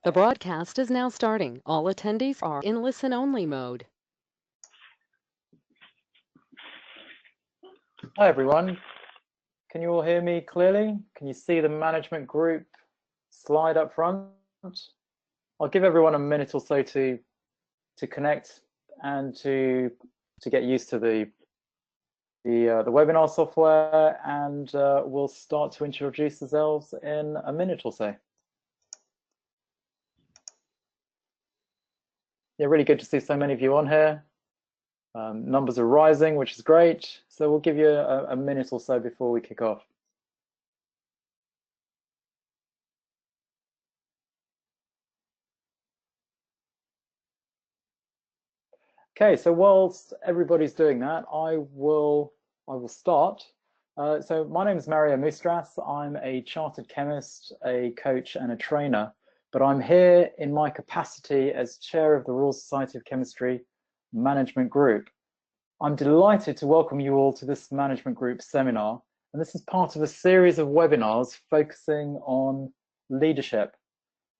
The broadcast is now starting. All attendees are in listen-only mode. Hi everyone, can you all hear me clearly? Can you see the management group slide up front? I'll give everyone a minute or so to connect and to get used to the webinar software, and we'll start to introduce ourselves in a minute or so. Yeah, really good to see so many of you on here. Numbers are rising, which is great. So we'll give you a minute or so before we kick off. Okay, so whilst everybody's doing that, I will start. So my name is Mario Mustras. I'm a chartered chemist, a coach, and a trainer, but I'm here in my capacity as chair of the Royal Society of Chemistry Management Group. I'm delighted to welcome you all to this management group seminar, and this is part of a series of webinars focusing on leadership.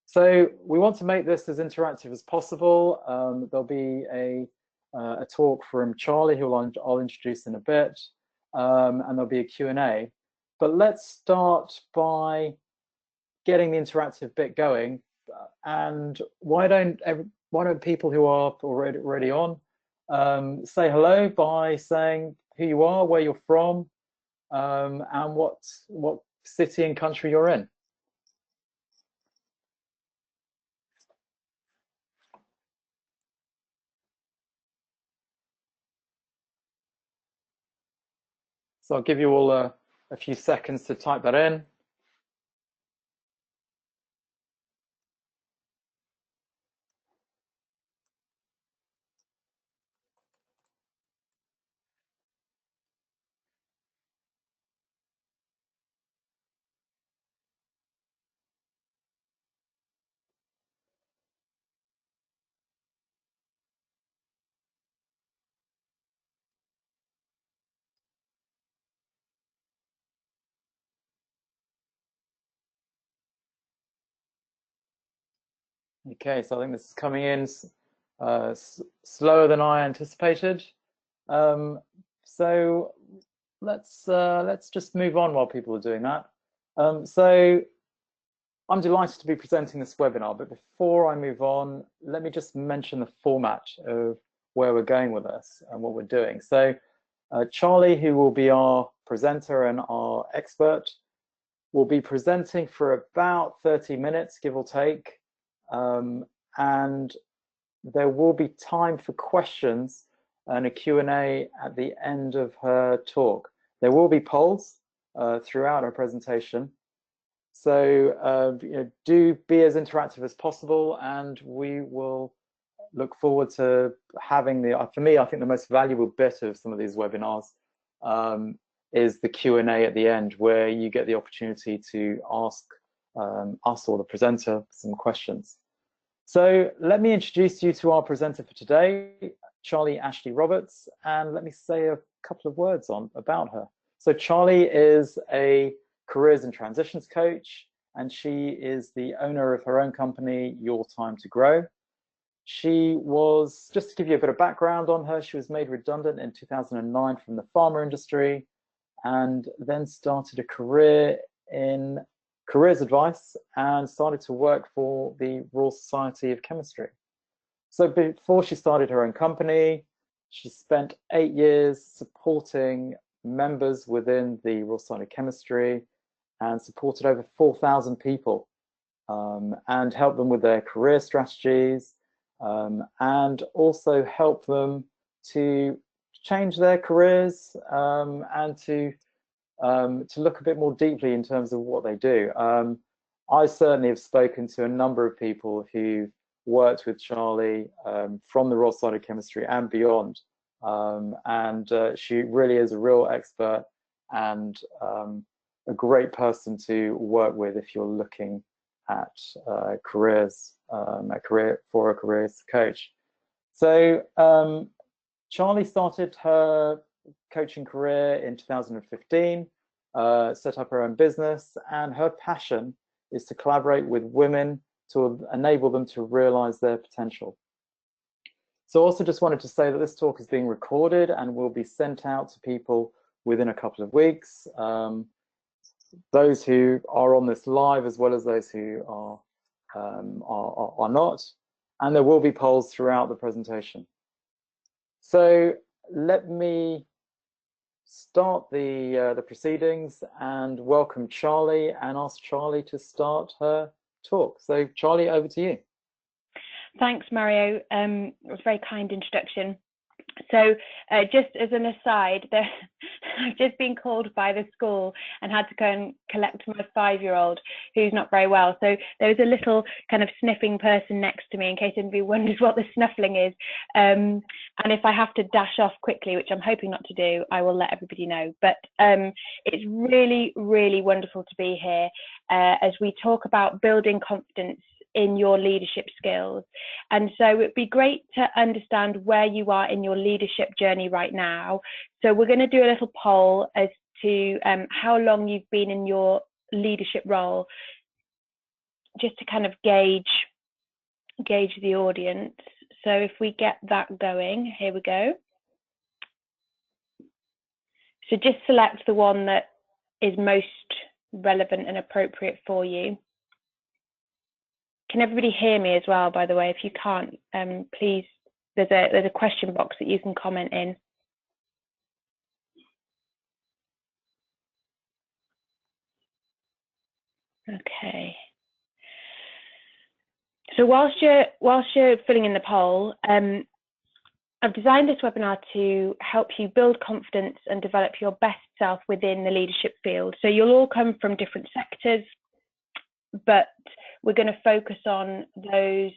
So we want to make this as interactive as possible. There'll be a talk from Charlie, who I'll introduce in a bit, and there'll be a Q&A. But let's start by getting the interactive bit going. And why don't people who are already on say hello by saying who you are, where you're from, and what city and country you're in. So I'll give you all a few seconds to type that in. Okay, so I think this is coming in slower than I anticipated. So let's just move on while people are doing that. So I'm delighted to be presenting this webinar, but before I move on, let me just mention the format of where we're going with this and what we're doing. So Charlie, who will be our presenter and our expert, will be presenting for about 30 minutes, give or take. And there will be time for questions and a Q&A at the end of her talk. There will be polls throughout her presentation. So do be as interactive as possible, and we will look forward to having for me, I think the most valuable bit of some of these webinars is the Q&A at the end, where you get the opportunity to ask us or the presenter some questions. So let me introduce you to our presenter for today, Charlie Ashley Roberts, and let me say a couple of words about her. So Charlie is a careers and transitions coach, and she is the owner of her own company, Your Time to Grow. She was, just to give you a bit of background on her, she was made redundant in 2009 from the pharma industry, and then started a career in careers advice and started to work for the Royal Society of Chemistry. So before she started her own company, she spent 8 years supporting members within the Royal Society of Chemistry and supported over 4,000 people and helped them with their career strategies and also helped them to change their careers and to look a bit more deeply in terms of what they do. I certainly have spoken to a number of people who worked with Charlie from the Royal Society of Chemistry and beyond, and she really is a real expert and a great person to work with if you're looking at careers, a careers coach. So Charlie started her coaching career in 2015, set up her own business, and her passion is to collaborate with women to enable them to realize their potential. So also just wanted to say that this talk is being recorded and will be sent out to people within a couple of weeks. Those who are on this live, as well as those who are not, and there will be polls throughout the presentation. So let me start the proceedings and welcome Charlie and ask Charlie to start her talk. So Charlie, over to you. Thanks, Mario. It was a very kind introduction. So just as an aside, I've just been called by the school and had to go and collect my 5-year-old who's not very well. So there was a little kind of sniffing person next to me in case anybody wonders what the snuffling is. And if I have to dash off quickly, which I'm hoping not to do, I will let everybody know. But it's really, really wonderful to be here as we talk about building confidence in your leadership skills. And so it'd be great to understand where you are in your leadership journey right now. So we're going to do a little poll as to how long you've been in your leadership role, just to kind of gauge the audience. So if we get that going, here we go. So just select the one that is most relevant and appropriate for you. Can everybody hear me as well, by the way? If you can't, please, there's a question box that you can comment in. Okay. So whilst you're filling in the poll, I've designed this webinar to help you build confidence and develop your best self within the leadership field. So you'll all come from different sectors, but we're going to focus on those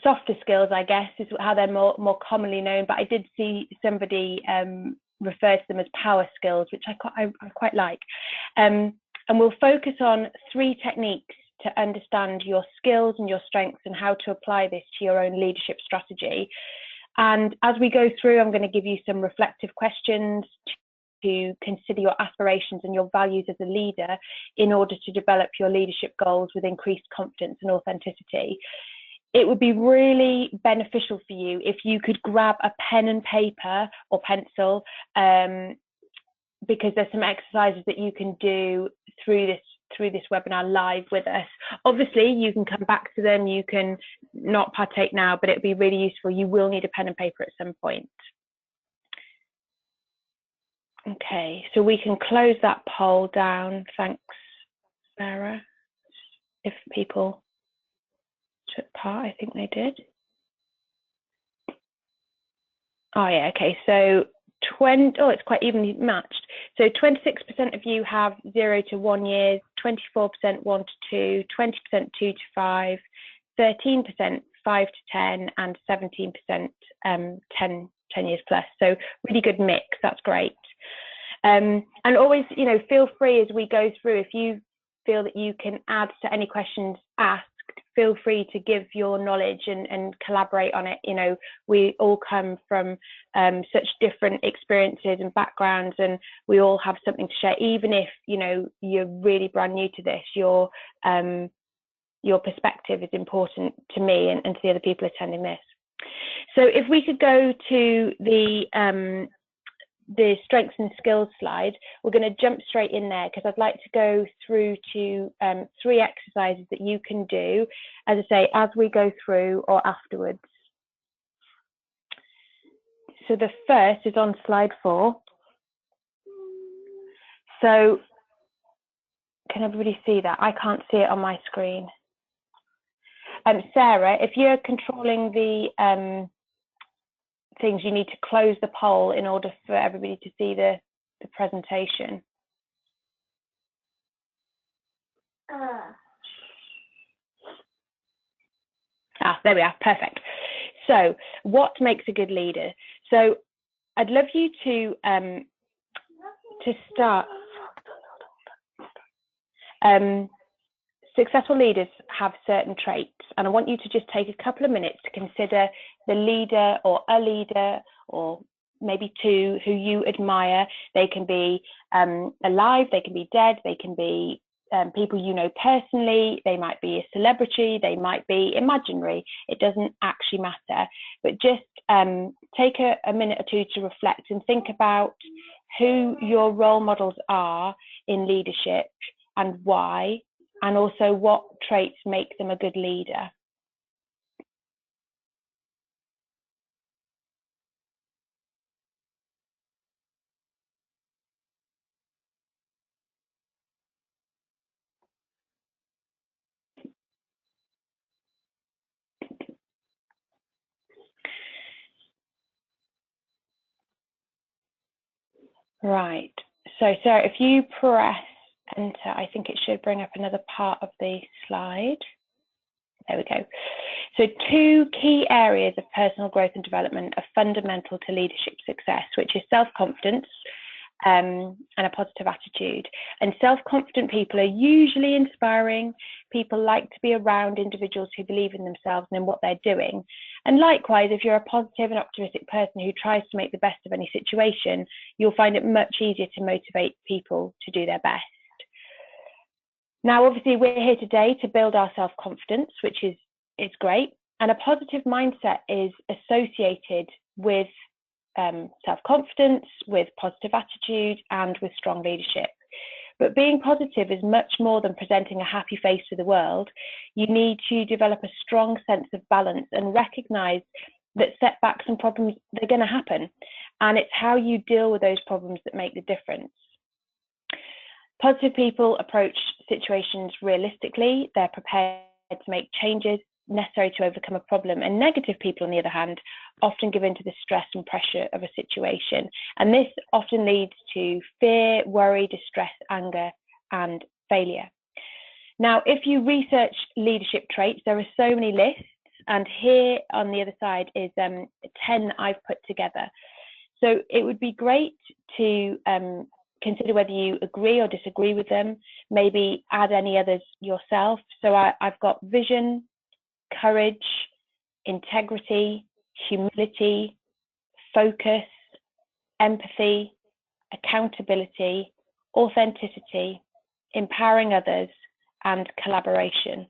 softer skills, I guess, is how they're more commonly known. But I did see somebody refer to them as power skills, which I quite like. And we'll focus on 3 techniques to understand your skills and your strengths and how to apply this to your own leadership strategy. And as we go through, I'm going to give you some reflective questions to consider your aspirations and your values as a leader in order to develop your leadership goals with increased confidence and authenticity. It would be really beneficial for you if you could grab a pen and paper or pencil, because there's some exercises that you can do through this webinar live with us. Obviously, you can come back to them, you can not partake now, but it'd be really useful. You will need a pen and paper at some point. Okay, so we can close that poll down. Thanks, Sarah. If people took part, I think they did. Oh yeah, okay, so it's quite evenly matched. So 26% of you have 0 to 1 years, 24% 1 to 2, 20% 2 to 5, 13% 5 to 10, and 17% 10 years plus. So really good mix. That's great. And always, feel free as we go through, if you feel that you can add to any questions asked, feel free to give your knowledge and collaborate on it. We all come from such different experiences and backgrounds, and we all have something to share. Even if you're really brand new to this, your perspective is important to me and to the other people attending this. So if we could go to the strengths and skills slide, we're going to jump straight in there because I'd like to go through to 3 exercises that you can do, as I say, as we go through or afterwards. So the first is on slide 4. So can everybody see that? I can't see it on my screen. Sarah, if you're controlling the things, you need to close the poll in order for everybody to see the presentation. There we are, perfect. So what makes a good leader? So I'd love you to start. Successful leaders have certain traits, and I want you to just take a couple of minutes to consider the leader or a leader, or maybe 2 who you admire. They can be alive, they can be dead, they can be people you know personally, they might be a celebrity, they might be imaginary. It doesn't actually matter. But just take a minute or two to reflect and think about who your role models are in leadership and why, and also what traits make them a good leader. Right, so Sarah, if you press enter, I think it should bring up another part of the slide. There we go. So 2 key areas of personal growth and development are fundamental to leadership success, which is self-confidence and a positive attitude. And self-confident people are usually inspiring. People like to be around individuals who believe in themselves and in what they're doing. And likewise, if you're a positive and optimistic person who tries to make the best of any situation, you'll find it much easier to motivate people to do their best. Now, obviously, we're here today to build our self-confidence, which is great. And a positive mindset is associated with self-confidence, with positive attitude, and with strong leadership. But being positive is much more than presenting a happy face to the world. You need to develop a strong sense of balance and recognize that setbacks and problems, they're going to happen. And it's how you deal with those problems that make the difference. Positive people approach situations realistically. They're prepared to make changes necessary to overcome a problem. And negative people, on the other hand, often give in to the stress and pressure of a situation. And this often leads to fear, worry, distress, anger, and failure. Now, if you research leadership traits, there are so many lists. And here on the other side is 10 I've put together. So it would be great to consider whether you agree or disagree with them, maybe add any others yourself. So I've got vision, courage, integrity, humility, focus, empathy, accountability, authenticity, empowering others, and collaboration.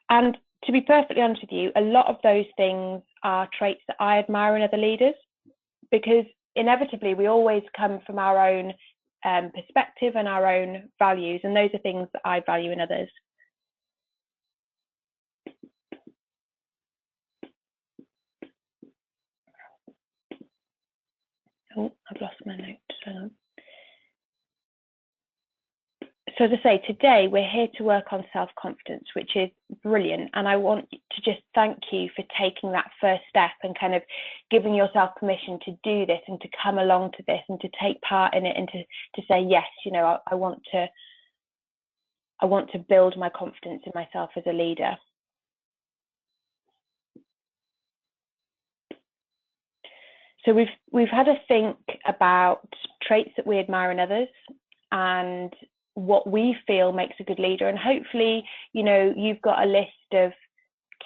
And to be perfectly honest with you, a lot of those things are traits that I admire in other leaders, because inevitably we always come from our own perspective and our own values, and those are things that I value in others. Oh, I've lost my notes. So as I say, today we're here to work on self-confidence, which is brilliant. And I want to just thank you for taking that first step and kind of giving yourself permission to do this and to come along to this and to take part in it and to say, yes, you know, I want to build my confidence in myself as a leader. So we've had a think about traits that we admire in others and what we feel makes a good leader. And hopefully, you know, you've got a list of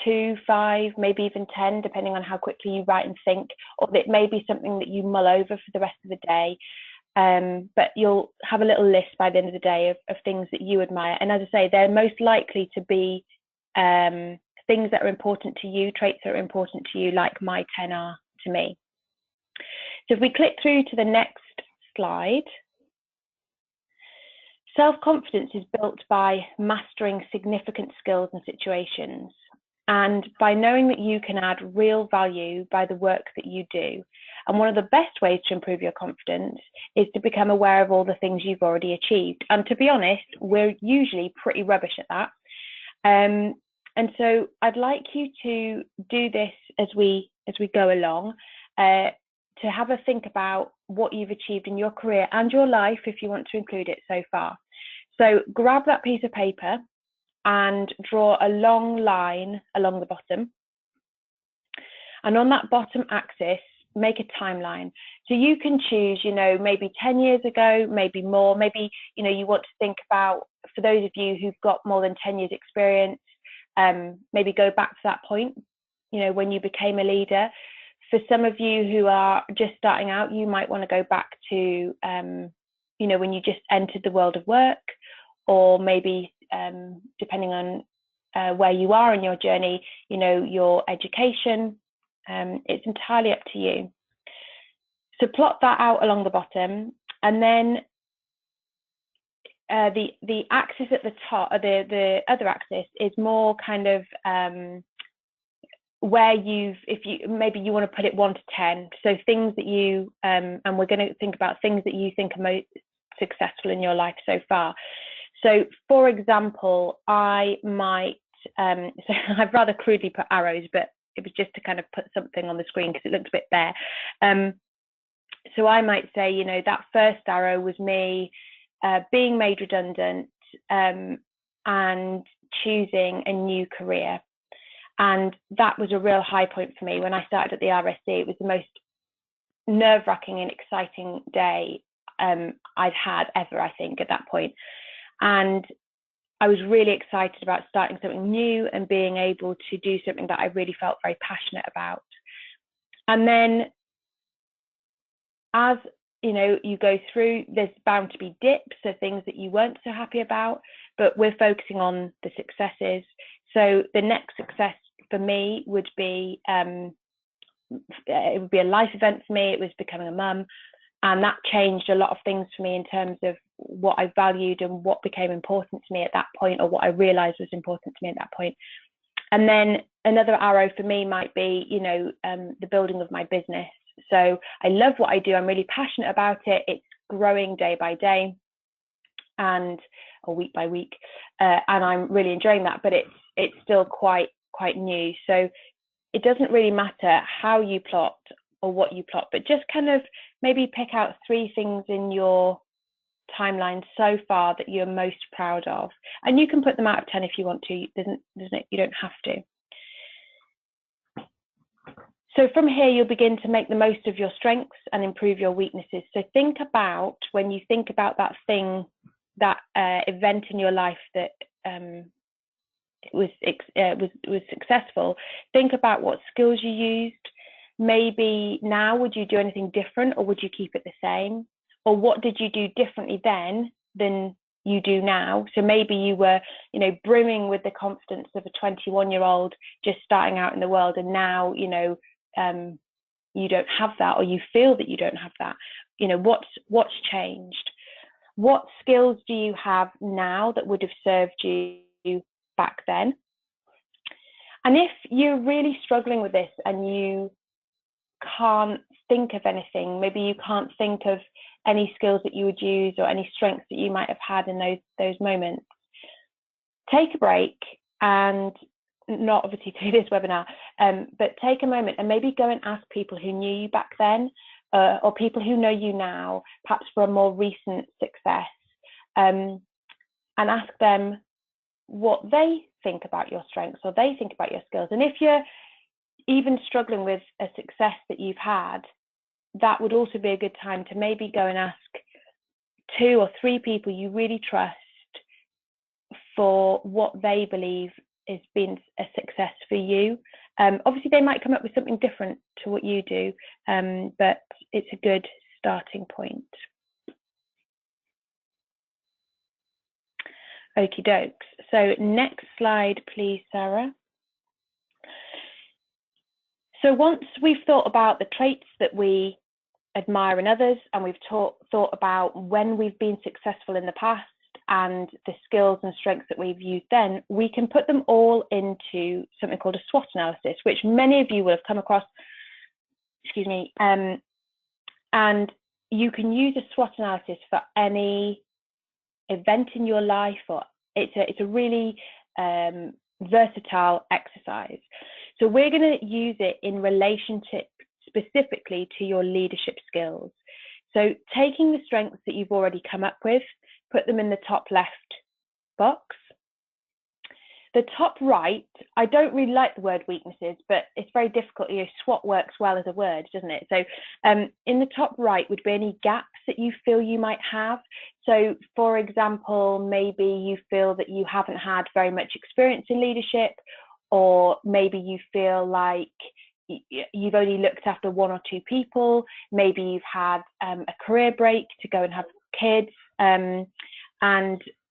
2, 5, maybe even 10, depending on how quickly you write and think, or it may be something that you mull over for the rest of the day. But you'll have a little list by the end of the day of things that you admire. And as I say, they're most likely to be things that are important to you, traits that are important to you, like my 10 are to me. So if we click through to the next slide, self-confidence is built by mastering significant skills and situations, and by knowing that you can add real value by the work that you do. And one of the best ways to improve your confidence is to become aware of all the things you've already achieved. And to be honest, we're usually pretty rubbish at that. And so I'd like you to do this as we go along, to have a think about what you've achieved in your career and your life, if you want to include it so far. So grab that piece of paper and draw a long line along the bottom. And on that bottom axis, make a timeline. So you can choose, you know, maybe 10 years ago, maybe more, maybe, you know, you want to think about, for those of you who've got more than 10 years experience, maybe go back to that point, you know, when you became a leader. For some of you who are just starting out, you might want to go back to, you know, when you just entered the world of work, or maybe depending on where you are in your journey, you know, your education. It's entirely up to you. So plot that out along the bottom, and then the axis at the top, the other axis, is more kind of where if you maybe you want to put it 1 to 10. So things that you and we're going to think about things that you think are most successful in your life so far. So, for example, I might so I've rather crudely put arrows, but it was just to kind of put something on the screen because it looked a bit bare. So I might say, you know, that first arrow was me being made redundant and choosing a new career. And that was a real high point for me when I started at the RSC. It was the most nerve-wracking and exciting day I'd had ever, I think, at that point. And I was really excited about starting something new and being able to do something that I really felt very passionate about. And then, as you know, you go through, there's bound to be dips, so things that you weren't so happy about, but we're focusing on the successes. So the next success for me would be, it would be a life event for me. It was becoming a mum, and that changed a lot of things for me in terms of what I valued and what became important to me at that point, or what I realized was important to me at that point. And then another arrow for me might be, you know, the building of my business. So I love what I do. I'm really passionate about it. It's growing day by day or week by week. And I'm really enjoying that, but it's still quite new. So it doesn't really matter how you plot or what you plot, but just kind of maybe pick out 3 things in your timeline so far that you're most proud of. And you can put them out of 10 if you want to. You don't have to. So from here, you'll begin to make the most of your strengths and improve your weaknesses. So think about, when you think about that thing, that event in your life that was successful, think about what skills you used. Maybe now, would you do anything different, or would you keep it the same? Or what did you do differently then than you do now? So maybe you were, you know, brimming with the confidence of a 21-year-old just starting out in the world, and now, you know, you don't have that, or you feel that you don't have that. You know, what's changed? What skills do you have now that would have served you back then? And if you're really struggling with this and you can't think of anything, maybe you can't think of any skills that you would use or any strengths that you might have had in those moments, take a break, and not obviously through this webinar, but take a moment and maybe go and ask people who knew you back then, or people who know you now, perhaps for a more recent success, and ask them what they think about your strengths or they think about your skills. And if you're even struggling with a success that you've had, that would also be a good time to maybe go and ask 2 or 3 people you really trust for what they believe has been a success for you. Obviously, they might come up with something different to what you do, but it's a good starting point. Okie dokes. So next slide, please, Sarah. So once we've thought about the traits that we admire in others, and we've thought about when we've been successful in the past and the skills and strengths that we've used then, we can put them all into something called a SWOT analysis, which many of you will have come across, excuse me, and you can use a SWOT analysis for any event in your life, or it's a really versatile exercise. So we're going to use it in relationship specifically to your leadership skills. So taking the strengths that you've already come up with, put them in the top left box. The top right, I don't really like the word weaknesses, but it's very difficult. You know, SWOT works well as a word, doesn't it? So in the top right would be any gaps that you feel you might have. So for example, maybe you feel that you haven't had very much experience in leadership, or maybe you feel like you've only looked after 1 or 2 people. Maybe you've had a career break to go and have kids, and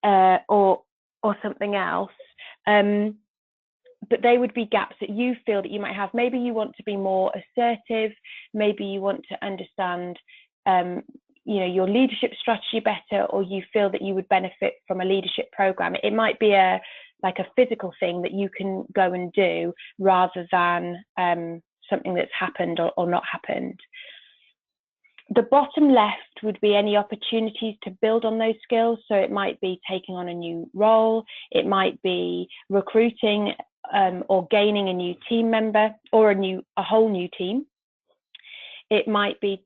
or something else. But they would be gaps that you feel that you might have. Maybe you want to be more assertive. Maybe you want to understand, your leadership strategy better, or you feel that you would benefit from a leadership program. It might be like a physical thing that you can go and do rather than something that's happened or not happened. The bottom left would be any opportunities to build on those skills. So it might be taking on a new role. It might be recruiting or gaining a new team member or a whole new team. It might be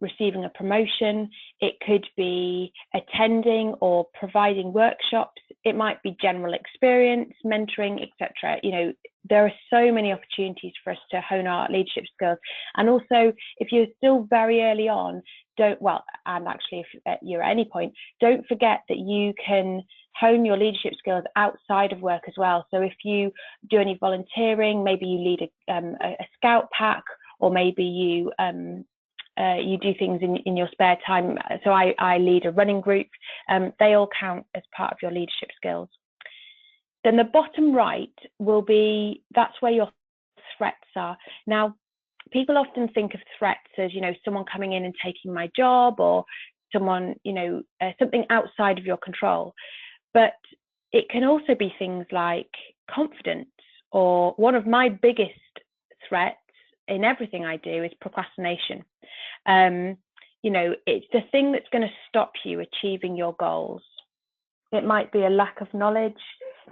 receiving a promotion. It could be attending or providing workshops. It might be general experience, mentoring, etc. There are so many opportunities for us to hone our leadership skills. And also, if you're still very early on, and actually if you're at any point, don't forget that you can hone your leadership skills outside of work as well. So if you do any volunteering, maybe you lead a scout pack, or maybe you do things in your spare time. So I lead a running group. They all count as part of your leadership skills. Then the bottom right will be, that's where your threats are. Now, people often think of threats as, someone coming in and taking my job, or someone, something outside of your control. But it can also be things like confidence, or one of my biggest threats in everything I do is procrastination. It's the thing that's going to stop you achieving your goals. It might be a lack of knowledge.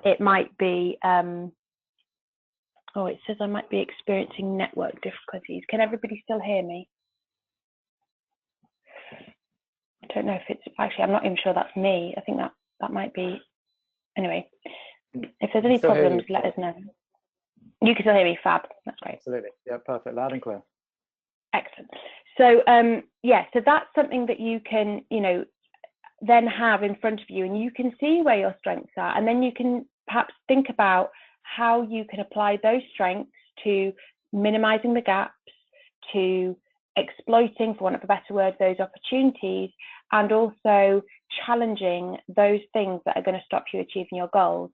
It might be, it says I might be experiencing network difficulties. Can everybody still hear me? I don't know if it's, actually, I'm not even sure that's me. I think that might be, anyway. If there's any problems, let us know. You can still hear me, fab. That's great. Absolutely. Yeah, perfect. Loud and clear. Excellent. So, so that's something that you can, then have in front of you, and you can see where your strengths are, and then you can perhaps think about how you can apply those strengths to minimizing the gaps, to exploiting, for want of a better word, those opportunities, and also challenging those things that are going to stop you achieving your goals.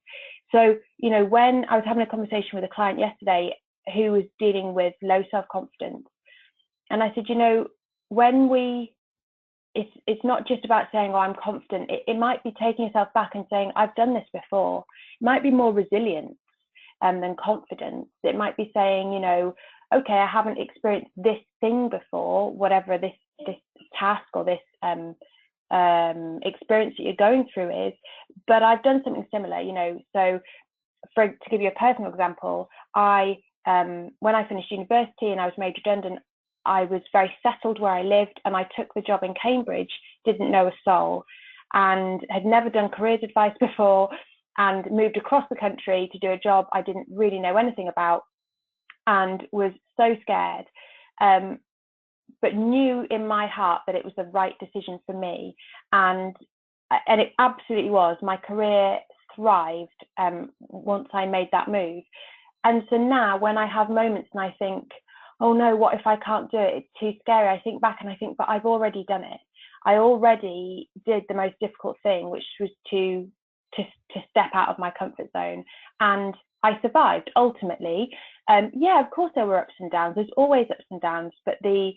So, when I was having a conversation with a client yesterday who was dealing with low self-confidence, and I said, it's not just about saying, oh, I'm confident. It might be taking yourself back and saying, I've done this before. It might be more resilience than confidence. It might be saying, okay, I haven't experienced this thing before, whatever this task or this experience that you're going through is, but I've done something similar, So to give you a personal example, when I finished university and I was made redundant, I was very settled where I lived, and I took the job in Cambridge, didn't know a soul, and had never done careers advice before, and moved across the country to do a job I didn't really know anything about, and was so scared, but knew in my heart that it was the right decision for me, and it absolutely was. My career thrived once I made that move. And so now when I have moments and I think, oh no, what if I can't do it? It's too scary. I think back and I think, but I've already done it. I already did the most difficult thing, which was to step out of my comfort zone. And I survived ultimately. Yeah, of course there were ups and downs. There's always ups and downs, but the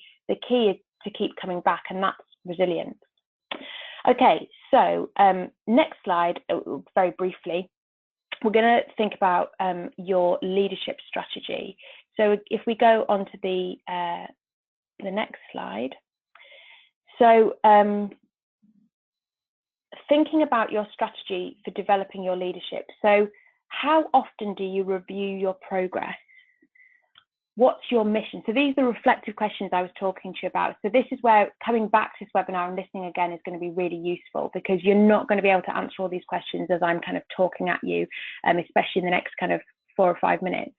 key is to keep coming back, and that's resilience. Okay, so next slide, very briefly, we're going to think about your leadership strategy. So if we go on to the next slide. So thinking about your strategy for developing your leadership. So how often do you review your progress? What's your mission? So these are the reflective questions I was talking to you about. So this is where coming back to this webinar and listening again is going to be really useful, because you're not going to be able to answer all these questions as I'm kind of talking at you, especially in the next kind of 4 or 5 minutes.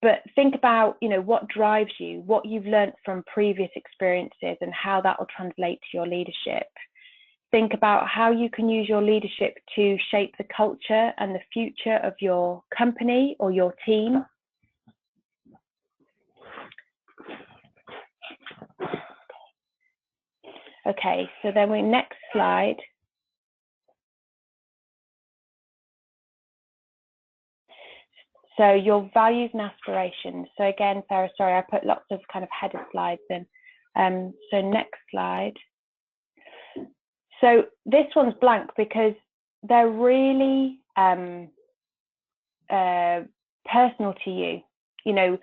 But think about, what drives you, what you've learned from previous experiences, and how that will translate to your leadership. Think about how you can use your leadership to shape the culture and the future of your company or your team. Okay, so then next slide. So your values and aspirations. So again, Sarah, sorry, I put lots of kind of header slides in. So next slide. So this one's blank because they're really personal to you. You know,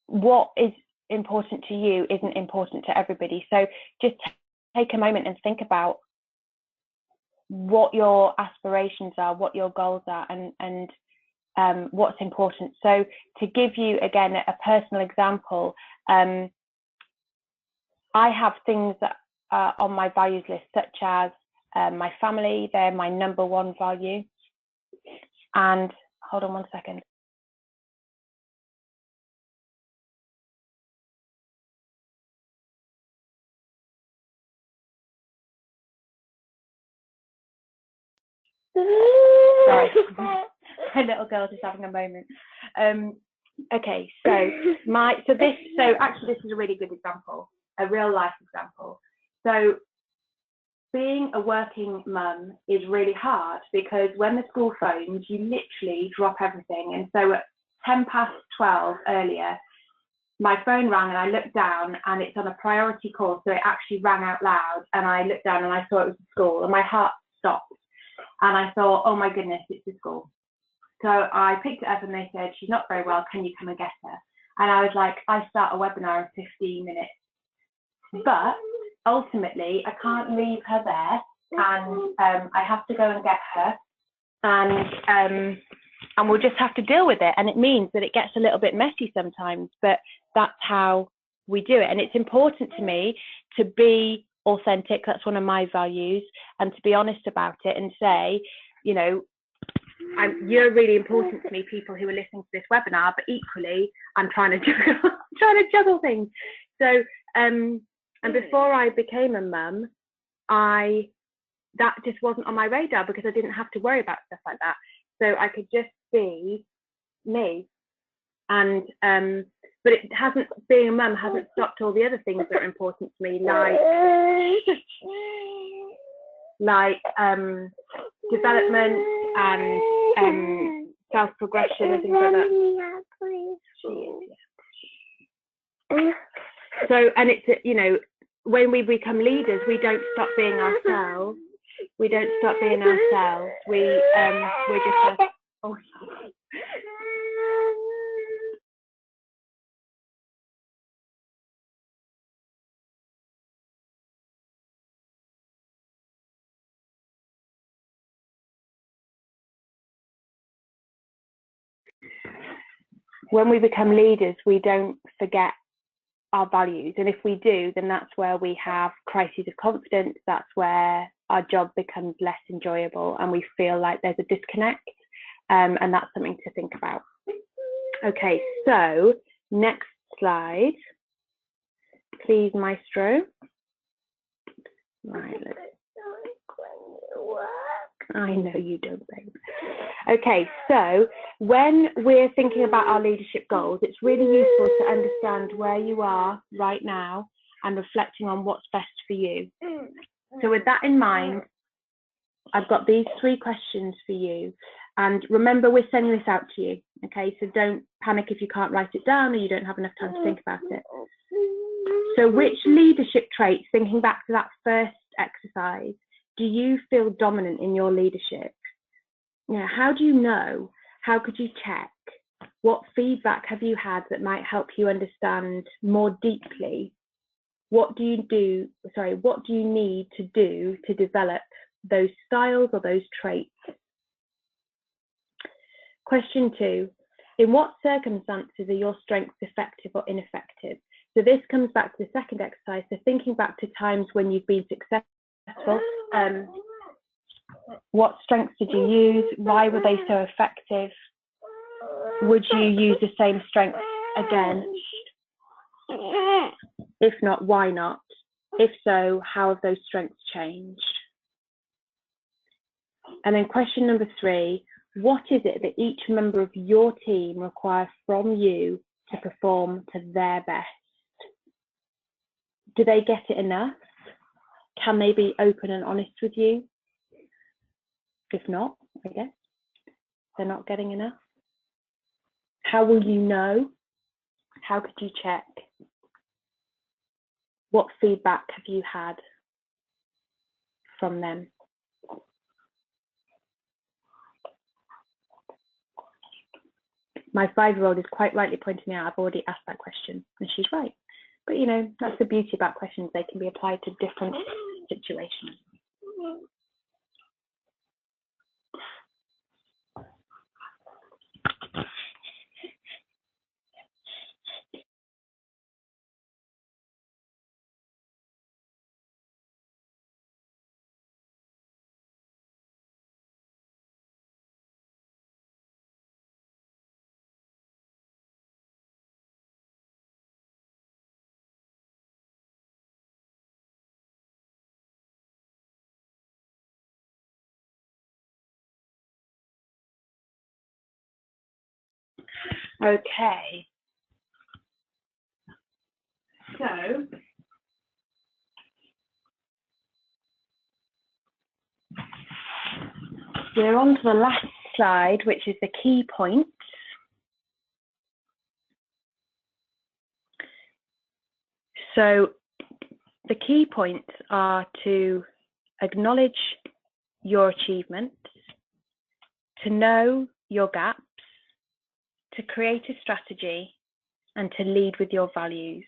what is important to you isn't important to everybody. So just take a moment and think about what your aspirations are, what your goals are, and what's important. So to give you again a personal example, I have things that are on my values list, such as my family. They're my #1 value. And hold on one second. Sorry, my little girl just having a moment. Okay, so actually this is a really good example, a real life example. So being a working mum is really hard because when the school phones, you literally drop everything. And so at 12 earlier, my phone rang and I looked down and it's on a priority call. So it actually rang out loud and I looked down and I saw it was the school and my heart stopped. And I thought, oh my goodness, it's the school. So I picked it up and they said, she's not very well, can you come and get her? And I was like, I start a webinar in 15 minutes. But ultimately, I can't leave her there and I have to go and get her and we'll just have to deal with it. And it means that it gets a little bit messy sometimes, but that's how we do it. And it's important to me to be authentic. That's one of my values, and to be honest about it and say, you know, you're really important to me, people who are listening to this webinar, but equally I'm trying to juggle things. So and before I became a mum, that just wasn't on my radar because I didn't have to worry about stuff like that. So I could just be me. And but it hasn't, being a mum hasn't stopped all the other things that are important to me, like development and self-progression and things like that. So, and it's, you know, when we become leaders, we don't stop being ourselves. We don't stop being ourselves. We're just oh. When we become leaders, we don't forget our values. And if we do, then that's where we have crises of confidence. That's where our job becomes less enjoyable and we feel like there's a disconnect. And that's something to think about. Okay, so next slide, please, Maestro. Right, I know you don't, babe. Okay, so when we're thinking about our leadership goals, it's really useful to understand where you are right now and reflecting on what's best for you. So with that in mind, I've got these 3 questions for you. And remember, we're sending this out to you, okay? So don't panic if you can't write it down or you don't have enough time to think about it. So which leadership traits, thinking back to that first exercise, do you feel dominant in your leadership? You know, how do you know? How could you check? What feedback have you had that might help you understand more deeply? What do you need to do to develop those styles or those traits? Question 2, in what circumstances are your strengths effective or ineffective? So this comes back to the second exercise. So thinking back to times when you've been successful, what strengths did you use? Why were they so effective? Would you use the same strengths again? If not, why not? If so, how have those strengths changed? And then question number 3, what is it that each member of your team requires from you to perform to their best? Do they get it enough? Can they be open and honest with you? If not, I guess they're not getting enough. How will you know? How could you check? What feedback have you had from them? My 5-year-old is quite rightly pointing out I've already asked that question, and she's right. But you know, that's the beauty about questions. They can be applied to different situations. Okay. So we're on to the last slide, which is the key points. So the key points are to acknowledge your achievements, to know your gaps, to create a strategy, and to lead with your values.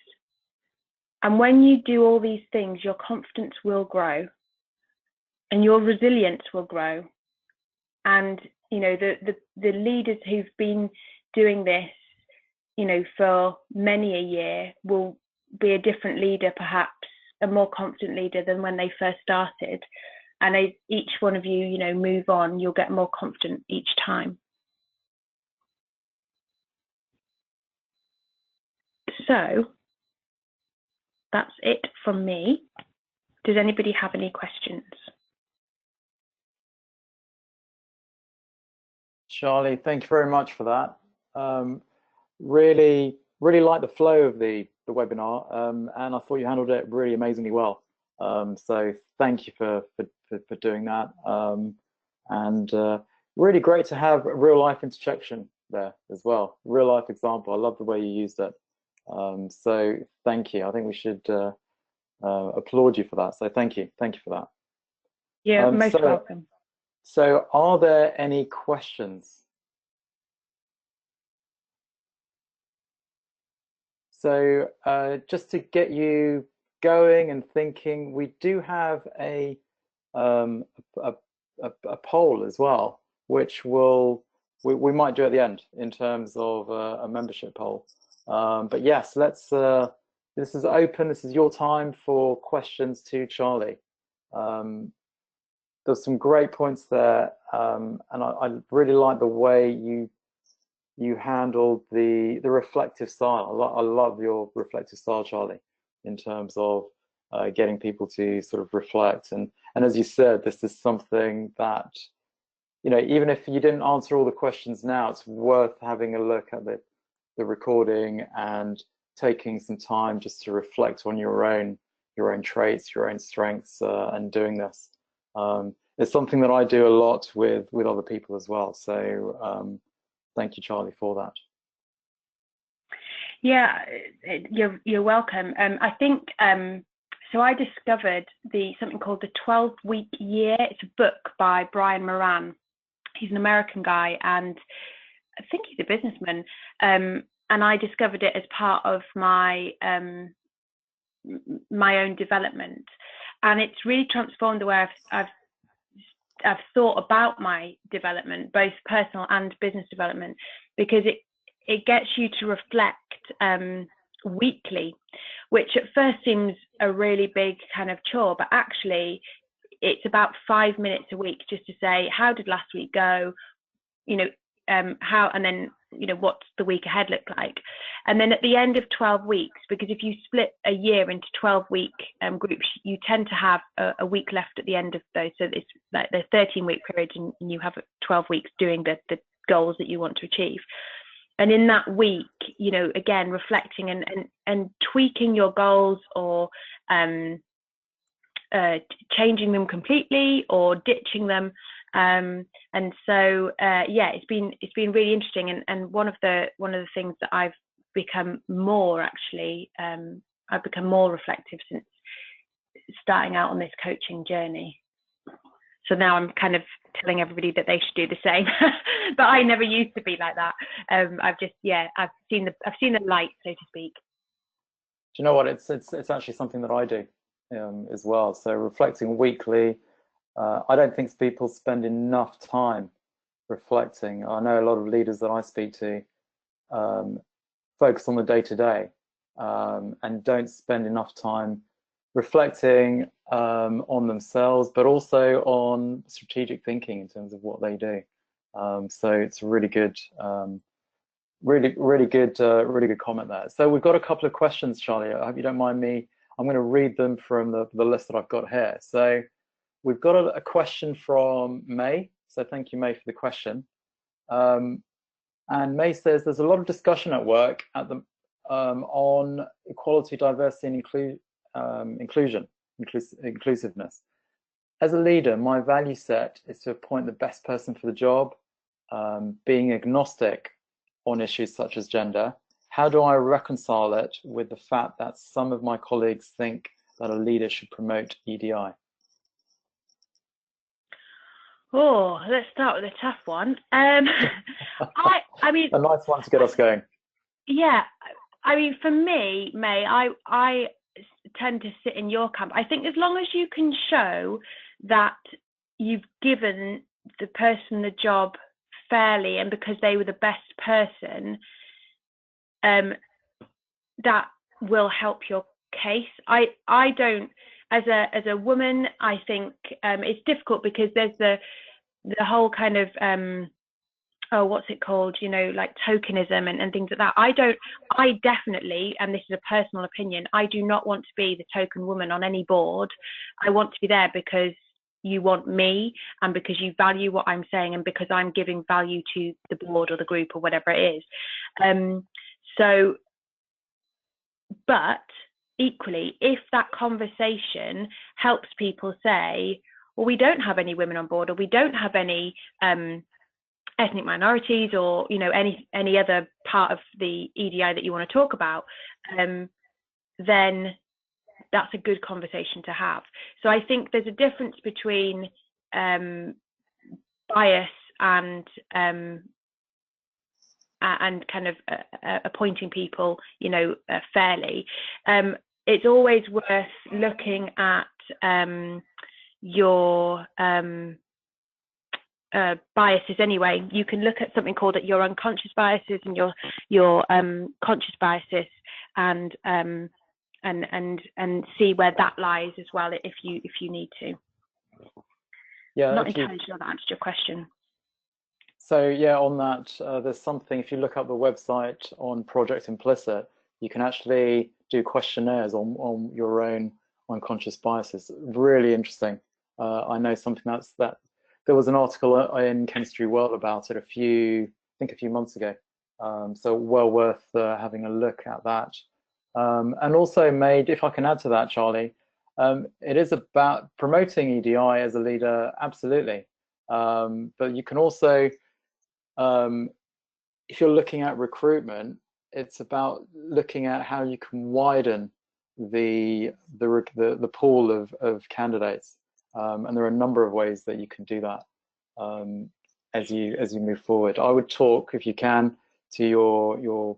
And when you do all these things, your confidence will grow and your resilience will grow. And you know, the leaders who've been doing this, you know, for many a year will be a different leader, perhaps a more confident leader than when they first started. And as each one of you, you know, move on, you'll get more confident each time. So that's it from me. Does anybody have any questions? Charlie, thank you very much for that. Really like the flow of the webinar, and I thought you handled it really amazingly well. So thank you for doing that. And really great to have a real life interjection there as well. Real life example. I love the way you used it. So thank you. I think we should applaud you for that. So thank you for that. Yeah, most welcome. So are there any questions? So just to get you going and thinking, we do have a poll as well, which we might do at the end in terms of a membership poll. But yes, let's. This is open. This is your time for questions to Charlie. There's some great points there, and I really like the way you handled the reflective style. I love your reflective style, Charlie, in terms of getting people to sort of reflect. And as you said, this is something that, you know, even if you didn't answer all the questions now, it's worth having a look at the recording and taking some time just to reflect on your own traits, your own strengths, and doing this. It's something that I do a lot with other people as well. So thank you, Charlie, for that. Yeah, you're welcome. I think so. I discovered something called the 12-week year. It's a book by Brian Moran. He's an American guy, and I think he's a businessman. And I discovered it as part of my own development, and it's really transformed the way I've thought about my development, both personal and business development, because it gets you to reflect weekly, which at first seems a really big kind of chore, but actually it's about 5 minutes a week just to say, how did last week go? You know, how, and then, you know, what's the week ahead look like? And then at the end of 12 weeks, because if you split a year into 12-week groups, you tend to have a week left at the end of those. So it's like the 13-week period, and you have 12 weeks doing the goals that you want to achieve. And in that week, you know, again, reflecting and tweaking your goals, or changing them completely or ditching them, And so yeah, it's been really interesting. And one of the things that I've become more actually, I've become more reflective since starting out on this coaching journey. So now I'm kind of telling everybody that they should do the same, but I never used to be like that. I've just, yeah, I've seen the light, so to speak. Do you know what? It's actually something that I do as well. So reflecting weekly. I don't think people spend enough time reflecting. I know a lot of leaders that I speak to focus on the day-to-day and don't spend enough time reflecting on themselves, but also on strategic thinking in terms of what they do. So it's a really good, really good comment there. So we've got a couple of questions, Charlie. I hope you don't mind me. I'm going to read them from the list that I've got here. So we've got a question from May. So thank you, May, for the question. And May says there's a lot of discussion at work at the on equality, diversity, and inclusiveness. As a leader, my value set is to appoint the best person for the job, being agnostic on issues such as gender. How do I reconcile it with the fact that some of my colleagues think that a leader should promote EDI? Oh, let's start with a tough one. I mean, a nice one to get us going. Yeah, I mean, for me, May, I tend to sit in your camp. I think as long as you can show that you've given the person the job fairly and because they were the best person, that will help your case. I don't, as a woman, I think it's difficult because there's the whole kind of oh, what's it called, you know, like tokenism and things like that. I definitely, and this is a personal opinion, I do not want to be the token woman on any board. I want to be there because you want me and because you value what I'm saying and because I'm giving value to the board or the group or whatever it is. So, but equally, if that conversation helps people say, well, we don't have any women on board, or we don't have any ethnic minorities, or, you know, any other part of the EDI that you want to talk about, then that's a good conversation to have. So I think there's a difference between bias and kind of appointing people, you know, fairly. It's always worth looking at your biases anyway. You can look at something called your unconscious biases and your conscious biases, and see where that lies as well if you need to. Yeah, I'm not entirely sure that answered your question. So yeah, on that, there's something, if you look up the website on Project Implicit, you can actually do questionnaires on your own unconscious biases. Really interesting. I know something that there was an article in Chemistry World about it a few months ago. So well worth having a look at that. And also made, if I can add to that, Charlie, it is about promoting EDI as a leader, absolutely. But you can also, if you're looking at recruitment, it's about looking at how you can widen the pool of candidates. And there are a number of ways that you can do that as you move forward. I would talk, if you can, to your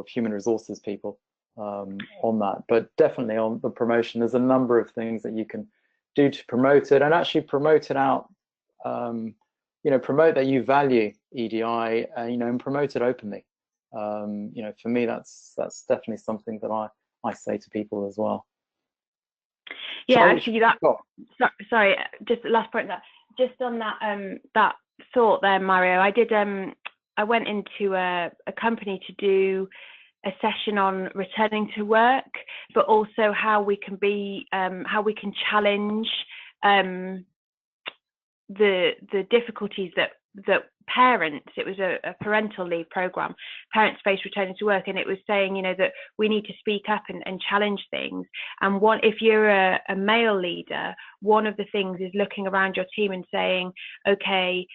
human resources people on that, but definitely on the promotion, there's a number of things that you can do to promote it and actually promote it out. You know, promote that you value EDI, you know, and promote it openly. You know, for me, that's definitely something that I say to people as well. Yeah, actually, sorry, just the last point, that just on that that thought there, Mario, I went into a company to do a session on returning to work, but also how we can challenge the difficulties that parents. It was a parental leave program, parents face returning to work, and it was saying, you know, that we need to speak up and challenge things. And if you're a male leader, one of the things is looking around your team and saying, okay,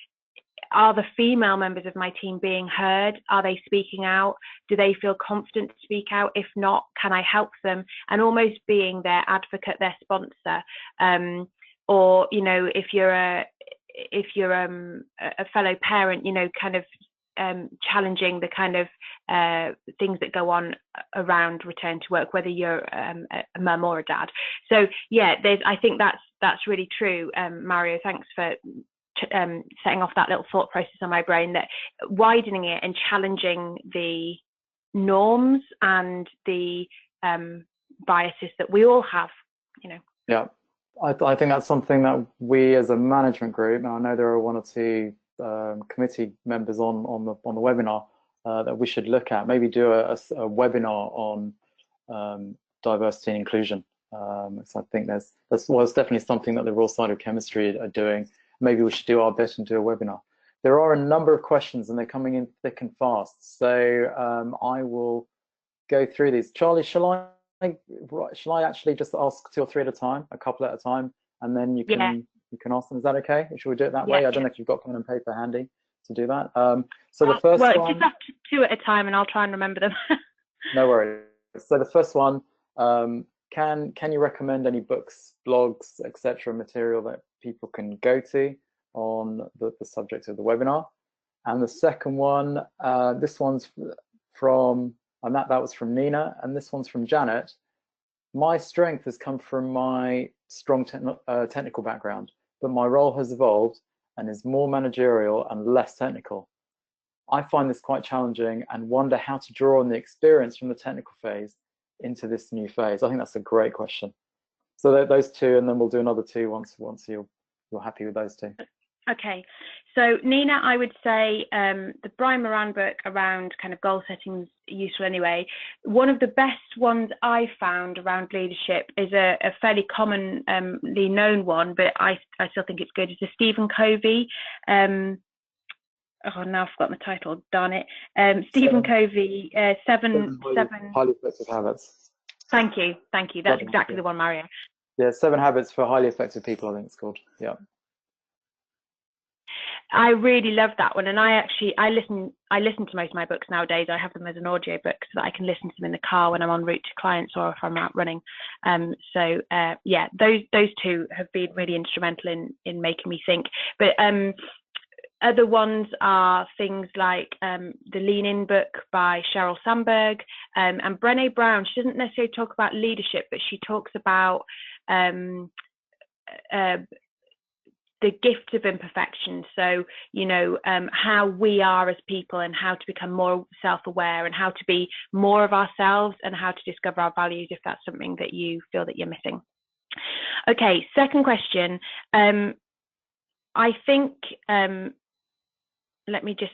are the female members of my team being heard? Are they speaking out? Do they feel confident to speak out? If not, can I help them? And almost being their advocate, their sponsor. Or, you know, if you're a fellow parent, you know, kind of challenging the kind of things that go on around return to work, whether you're a mum or a dad. So yeah, I think that's really true. Mario, thanks for setting off that little thought process on my brain, that widening it and challenging the norms and the biases that we all have, you know. Yeah, I think that's something that we as a management group, and I know there are one or two committee members on the webinar that we should look at. Maybe do a webinar on diversity and inclusion. So I think that's definitely something that the Royal Society of Chemistry are doing. Maybe we should do our bit and do a webinar. There are a number of questions, and they're coming in thick and fast. So I will go through these. Charlie, shall I actually just ask 2 or 3 at a time, a couple at a time, and then you can ask them? Is that okay? Should we do it that way? I don't know if you've got pen and paper handy to do that. So the first one. Just up to 2 at a time, and I'll try and remember them. No worries. So the first one, can you recommend any books, blogs, etc., material that people can go to on the subject of the webinar? And the second one, this one's from, and that was from Nina, and this one's from Janet. My strength has come from my strong technical background, but my role has evolved and is more managerial and less technical. I find this quite challenging and wonder how to draw on the experience from the technical phase into this new phase. I think that's a great question. So those 2, and then we'll do another 2 once you're happy with those 2. Okay, so Nina, I would say the Brian Moran book around kind of goal setting is useful anyway. One of the best ones I found around leadership is a fairly commonly known one, but I still think it's good. It's a Stephen Covey. Oh, now I've forgotten the title. Darn it. Stephen Covey, seven highly effective habits. Thank you. That's exactly the one, Mario. Yeah, 7 habits for highly effective people, I think it's called. Yeah. I really love that one, and I listen to most of my books nowadays. I have them as an audio book so that I can listen to them in the car when I'm en route to clients or if I'm out running. Yeah, those 2 have been really instrumental in making me think. But other ones are things like the Lean In book by Sheryl Sandberg, and Brené Brown. She doesn't necessarily talk about leadership, but she talks about the gift of imperfection. So, you know, how we are as people and how to become more self-aware and how to be more of ourselves and how to discover our values if that's something that you feel that you're missing. Okay, second question. I think, let me just,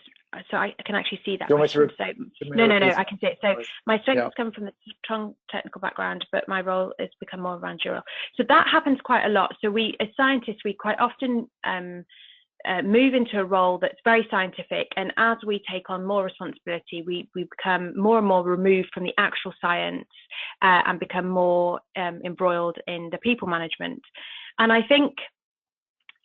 so I can actually see that question. So, no, I can see it. So my strength has come from the strong technical background, but my role has become more managerial. So that happens quite a lot. So we, as scientists, we quite often move into a role that's very scientific, and as we take on more responsibility, we become more and more removed from the actual science and become more embroiled in the people management. And I think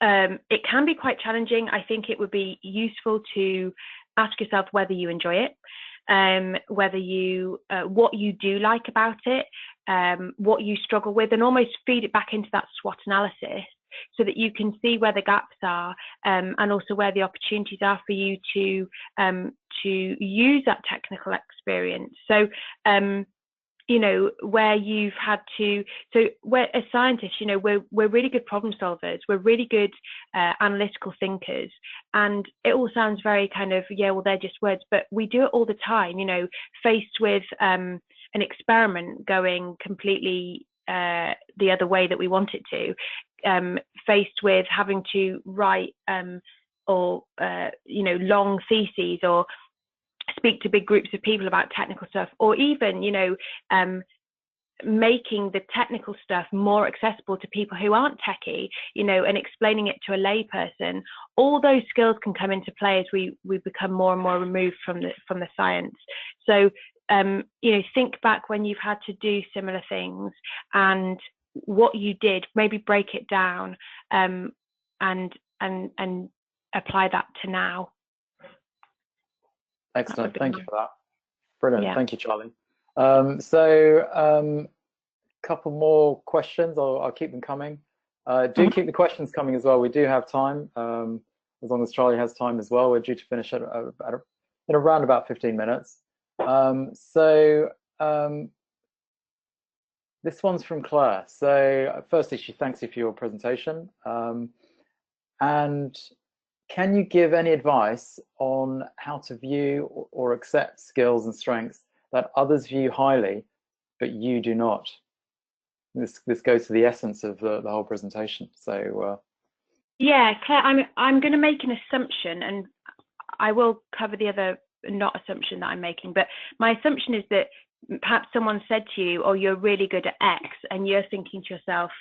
it can be quite challenging. I think it would be useful to ask yourself whether you enjoy it, whether you, what you do like about it, what you struggle with, and almost feed it back into that SWOT analysis so that you can see where the gaps are, and also where the opportunities are for you to use that technical experience. So, you know, where you've had to, so we're, as scientists, you know, we're really good problem solvers, we're really good analytical thinkers, and it all sounds very kind of, yeah, well, they're just words, but we do it all the time, you know, faced with an experiment going completely the other way that we want it to, faced with having to write or, you know, long theses, or speak to big groups of people about technical stuff, or even, you know, making the technical stuff more accessible to people who aren't techie, you know, and explaining it to a layperson. All those skills can come into play as we become more and more removed from the science. So you know, think back when you've had to do similar things and what you did, maybe break it down, and apply that to now. Excellent, thank you for that. Brilliant, Yeah. thank you, Charlie. So couple more questions. I'll keep them coming. Do keep the questions coming as well. We do have time, as long as Charlie has time as well. We're due to finish in around about 15 minutes. This one's from Claire. So firstly, she thanks you for your presentation. And can you give any advice on how to view or accept skills and strengths that others view highly, but you do not? This goes to the essence of the whole presentation. So yeah, Claire, I'm going to make an assumption, and I will cover the other not assumption that I'm making, but my assumption is that perhaps someone said to you, oh, you're really good at X, and you're thinking to yourself,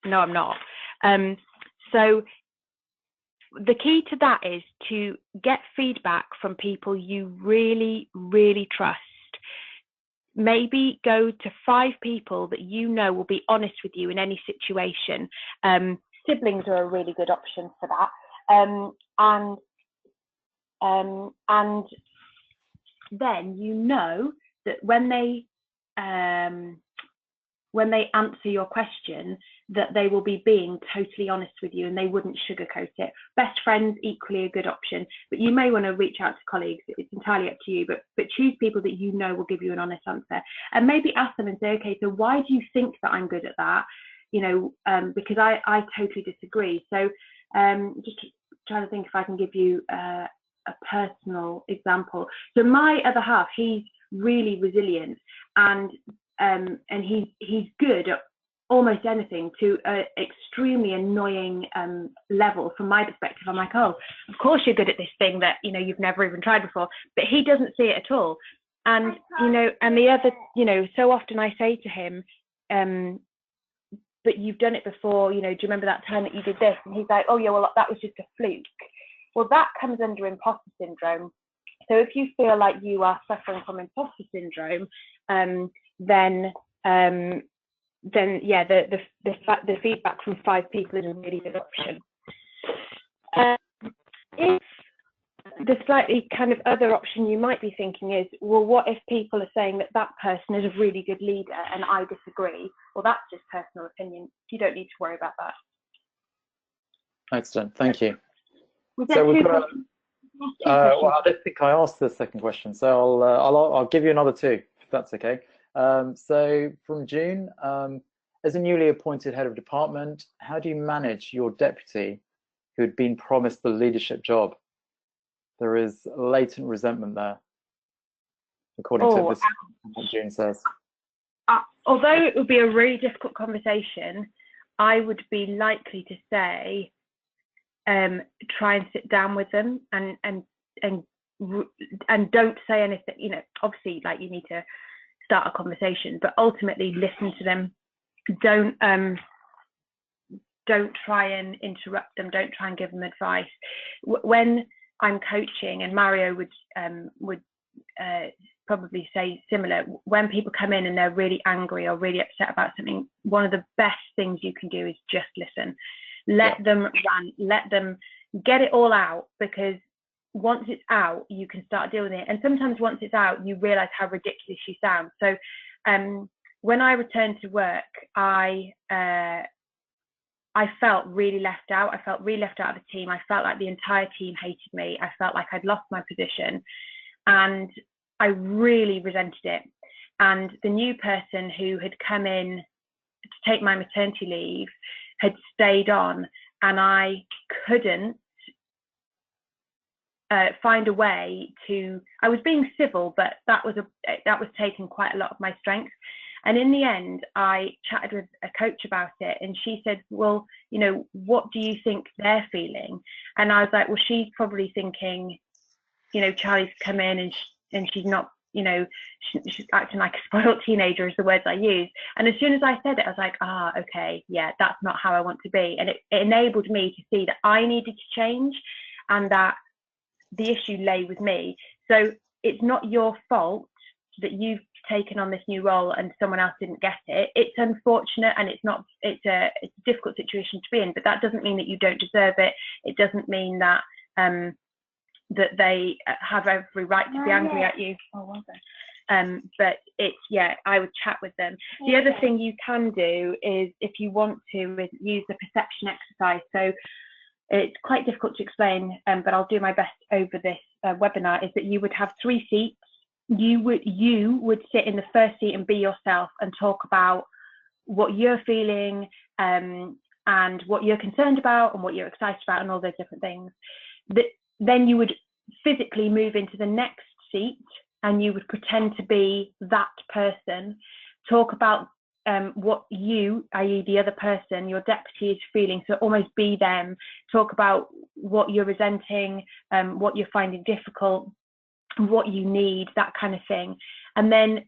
no, I'm not. So the key to that is to get feedback from people you really, really trust. Maybe go to 5 people that you know will be honest with you in any situation. Siblings are a really good option for that. And then you know that when they answer your question, that they will be being totally honest with you and they wouldn't sugarcoat it. Best friends, equally a good option, but you may want to reach out to colleagues. It's entirely up to you, but choose people that you know will give you an honest answer, and maybe ask them and say, okay, so why do you think that I'm good at that? You know, because I totally disagree. So just trying to think if I can give you a personal example. So my other half, he's really resilient, and he's good at almost anything, to an extremely annoying level from my perspective. I'm like, oh, of course you're good at this thing that, you know, you've never even tried before, but he doesn't see it at all. And, you know, and the other, you know, so often I say to him, but you've done it before, you know, do you remember that time that you did this? And he's like, oh yeah, well, that was just a fluke. Well, that comes under imposter syndrome. So if you feel like you are suffering from imposter syndrome, then yeah, the feedback from 5 people is a really good option. If the slightly kind of other option you might be thinking is, well, what if people are saying that that person is a really good leader and I disagree? Well, that's just personal opinion. You don't need to worry about that. excellent, thank you. So we've got well, I don't think I asked the second question, so I'll give you another 2, if that's okay. So from June, as a newly appointed head of department, how do you manage your deputy who had been promised the leadership job? There is latent resentment there, according to this, what June says. Although it would be a really difficult conversation, I would be likely to say, try and sit down with them and don't say anything. You know, obviously, like, you need to start a conversation, but ultimately listen to them. Don't try and interrupt them. Don't try and give them advice. When I'm coaching, and Mario would probably say similar, when people come in and they're really angry or really upset about something, one of the best things you can do is just listen. Let them rant, let them get it all out, because once it's out, you can start dealing with it. And sometimes once it's out, you realize how ridiculous you sound. So when I returned to work, I felt really left out. I felt really left out of the team. I felt like the entire team hated me. I felt like I'd lost my position, and I really resented it. And the new person who had come in to take my maternity leave had stayed on, and I couldn't find a way to, I was being civil, but that was taking quite a lot of my strength. And in the end, I chatted with a coach about it, and she said, well, you know, what do you think they're feeling? And I was like, well, she's probably thinking, you know, Charlie's come in and she's not you know, she's acting like a spoiled teenager is the words I use. And as soon as I said it, I was like, okay, yeah, that's not how I want to be. And it enabled me to see that I needed to change and that the issue lay with me. So it's not your fault that you've taken on this new role and someone else didn't get it. It's unfortunate, and it's a difficult situation to be in, but that doesn't mean that you don't deserve it. It doesn't mean that that they have every right to be angry at you. But it's, yeah, I would chat with them. The other thing you can do is, if you want to, is use the perception exercise. So it's quite difficult to explain, but I'll do my best over this webinar, is that you would have 3 seats. You would sit in the first seat and be yourself and talk about what you're feeling and what you're concerned about and what you're excited about and all those different things. Then you would physically move into the next seat and you would pretend to be that person, talk about what you, i.e. the other person, your deputy, is feeling. So almost be them, talk about what you're resenting, what you're finding difficult, what you need, that kind of thing. And then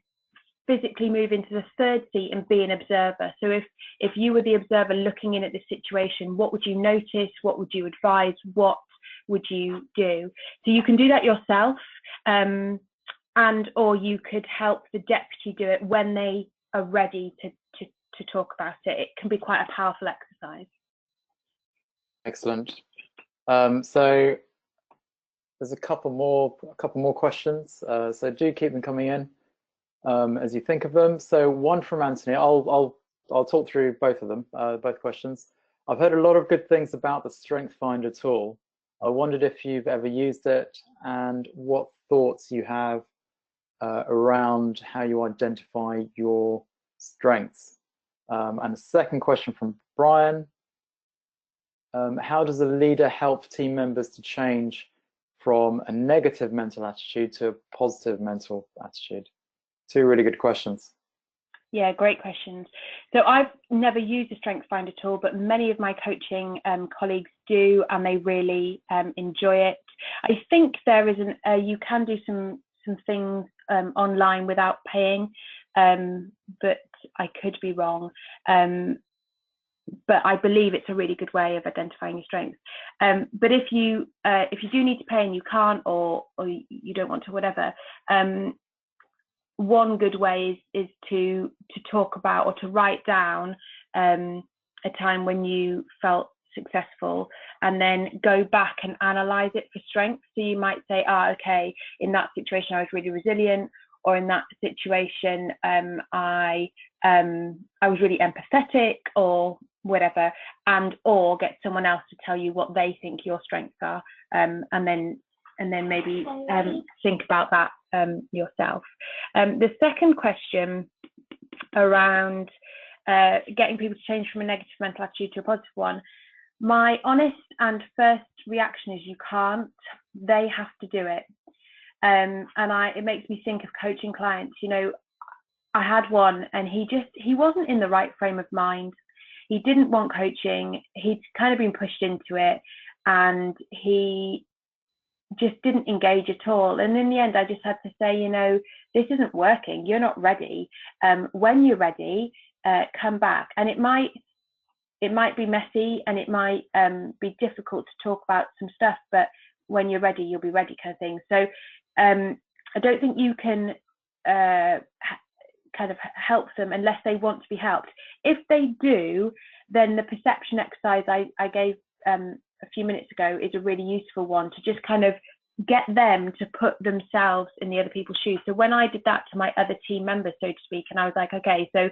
physically move into the third seat and be an observer. So if you were the observer looking in at this situation, what would you notice? What would you advise? What would you do? So you can do that yourself, or you could help the deputy do it when they are ready to talk about it. It can be quite a powerful exercise. Excellent. So there's a couple more questions. So do keep them coming in as you think of them. So one from Anthony. I'll talk through both of them, both questions. I've heard a lot of good things about the Strength Finder tool. I wondered if you've ever used it and what thoughts you have around how you identify your strengths. And the second question from Brian. How does a leader help team members to change from a negative mental attitude to a positive mental attitude? 2 really good questions. Yeah, great questions. So I've never used the Strength Finder tool, but many of my coaching colleagues do, and they really enjoy it. I think there is you can do some things online without paying, but I could be wrong. But I believe it's a really good way of identifying your strengths. But if you do need to pay and you can't, or you don't want to, whatever, one good way is to talk about or to write down a time when you felt successful, and then go back and analyze it for strengths. So you might say, okay, in that situation I was really resilient, or in that situation I was really empathetic, or whatever, or get someone else to tell you what they think your strengths are, and then maybe think about that yourself. The second question around getting people to change from a negative mental attitude to a positive one, my honest and first reaction is you can't. They have to do it. And it makes me think of coaching clients. You know, I had one and he wasn't in the right frame of mind. He didn't want coaching. He'd kind of been pushed into it, and he just didn't engage at all. And in the end, I just had to say, you know, this isn't working. You're not ready. When you're ready, come back. And it might be messy, and it might be difficult to talk about some stuff, but when you're ready, you'll be ready, kind of thing. So I don't think you can kind of help them unless they want to be helped. If they do, then the perception exercise I gave a few minutes ago is a really useful one to just kind of get them to put themselves in the other people's shoes. So when I did that to my other team members, so to speak, and I was like, okay, so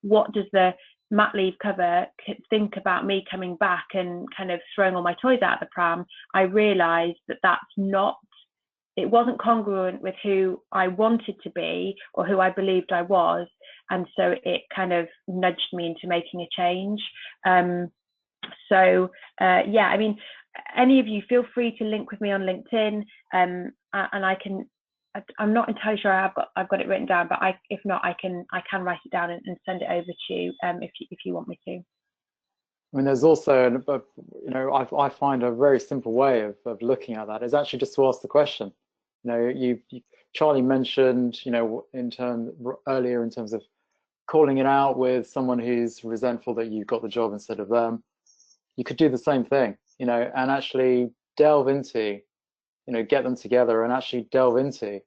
what does the mat leave cover think about me coming back and kind of throwing all my toys out of the pram? I realized that it wasn't congruent with who I wanted to be or who I believed I was. And so it kind of nudged me into making a change. Yeah, I mean, any of you, feel free to link with me on LinkedIn, and I'm not entirely sure I've got it written down, but if not, I can write it down and send it over to you if you want me to. I mean, there's also, you know, I find a very simple way of looking at that is actually just to ask the question. You know, you Charlie mentioned, earlier in terms of calling it out with someone who's resentful that you got the job instead of them. You could do the same thing, and actually delve into, get them together and actually delve into,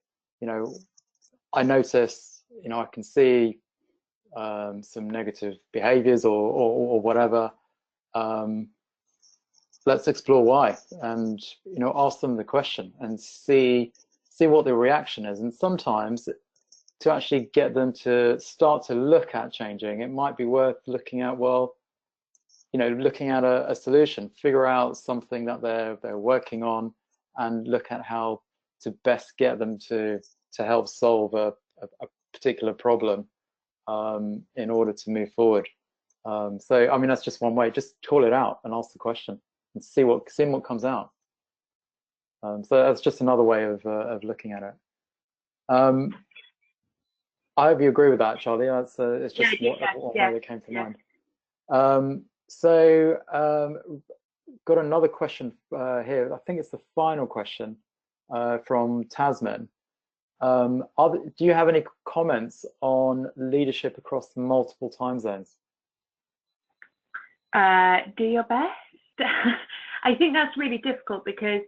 I notice, I can see some negative behaviors or whatever. Let's explore why, and ask them the question and see what the reaction is. And sometimes to actually get them to start to look at changing, it might be worth looking at, well, looking at a solution, figure out something that they're working on, and look at how to best get them to help solve a particular problem in order to move forward. So I mean, that's just one way. Just call it out and ask the question and see what comes out. So that's just another way of looking at it. I hope you agree with that, Charlie. It's just what really came to mind. Got another question here. I think it's the final question from Tasman. Do you have any comments on leadership across multiple time zones? Do your best. I think that's really difficult because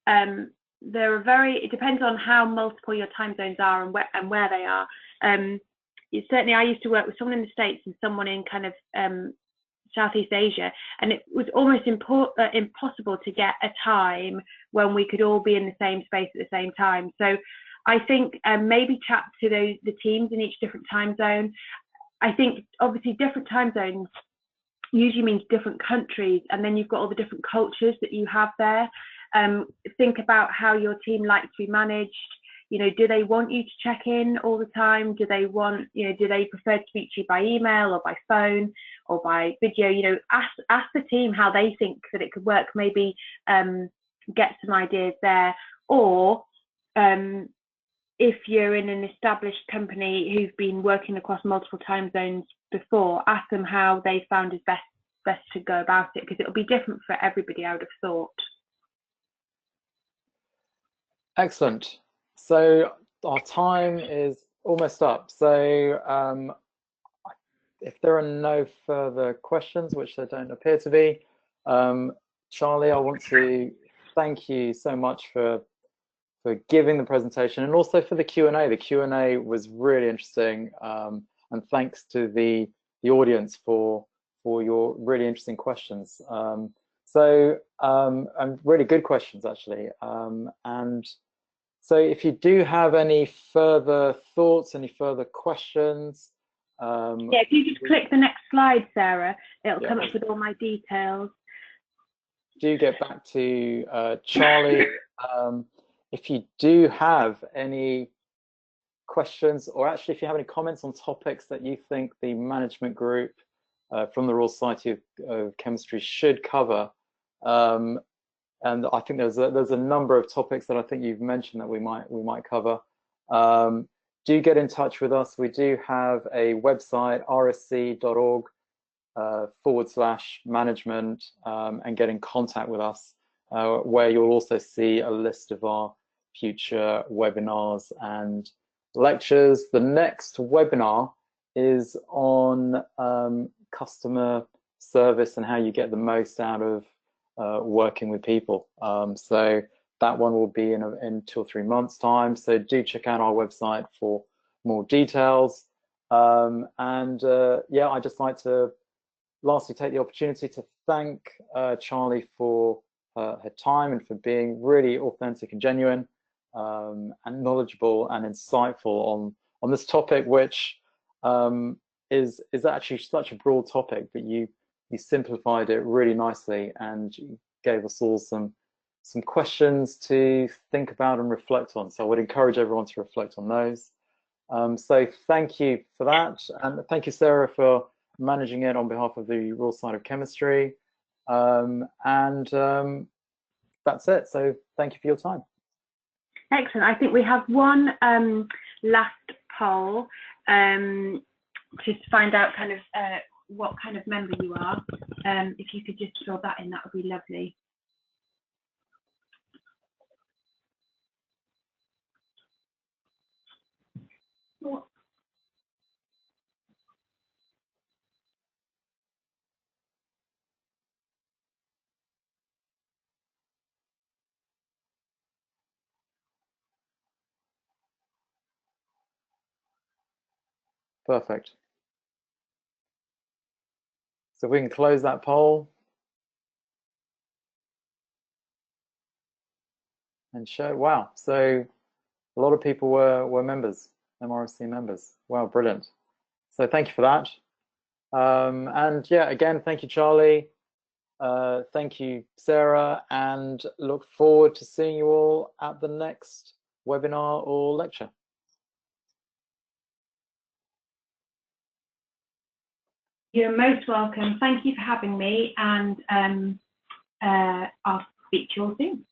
it depends on how multiple your time zones are and where they are. Certainly, I used to work with someone in the States and someone in kind of Southeast Asia, and it was almost impossible to get a time when we could all be in the same space at the same time. So I think maybe chat to the teams in each different time zone. I think obviously different time zones usually means different countries, and then you've got all the different cultures that you have there. Think about how your team likes to be managed. Do they want you to check in all the time? Do they want, do they prefer to speak to you by email or by phone or by video? Ask the team how they think that it could work. Maybe get some ideas there. Or if you're in an established company who've been working across multiple time zones before, ask them how they found it best to go about it, because it'll be different for everybody, I would have thought. Excellent. So our time is almost up. So if there are no further questions, which there don't appear to be, Charlie, I want to thank you so much for giving the presentation, and also for the Q&A. The Q&A was really interesting, and thanks to the audience for your really interesting questions. And really good questions, actually. And so if you do have any further thoughts, any further questions. If you just click the next slide, Sarah, it'll come up with all my details. Do get back to Charlie. If you do have any questions, or actually if you have any comments on topics that you think the management group from the Royal Society of Chemistry should cover, and I think there's a number of topics that I think you've mentioned that we might cover. Do get in touch with us. We do have a website, rsc.org/management, and get in contact with us, where you'll also see a list of our future webinars and lectures. The next webinar is on customer service and how you get the most out of working with people. So that one will be in 2 or 3 months' time. So do check out our website for more details. Yeah, I'd just like to lastly take the opportunity to thank Charlie for her time and for being really authentic and genuine, and knowledgeable and insightful on this topic, which is actually such a broad topic, but you simplified it really nicely, and you gave us all some questions to think about and reflect on. So I would encourage everyone to reflect on those. So thank you for that, and thank you, Sarah, for managing it on behalf of the Royal Society of Chemistry. That's it. So thank you for your time. Excellent. I think we have one last poll just to find out kind of what kind of member you are. If you could just fill that in, that would be lovely. Perfect. So we can close that poll and show, wow, so a lot of people were members, MRSC members. Wow, brilliant. So thank you for that. And yeah, again, thank you, Charlie. Thank you, Sarah, and look forward to seeing you all at the next webinar or lecture. You're most welcome. Thank you for having me, and I'll speak to you all soon.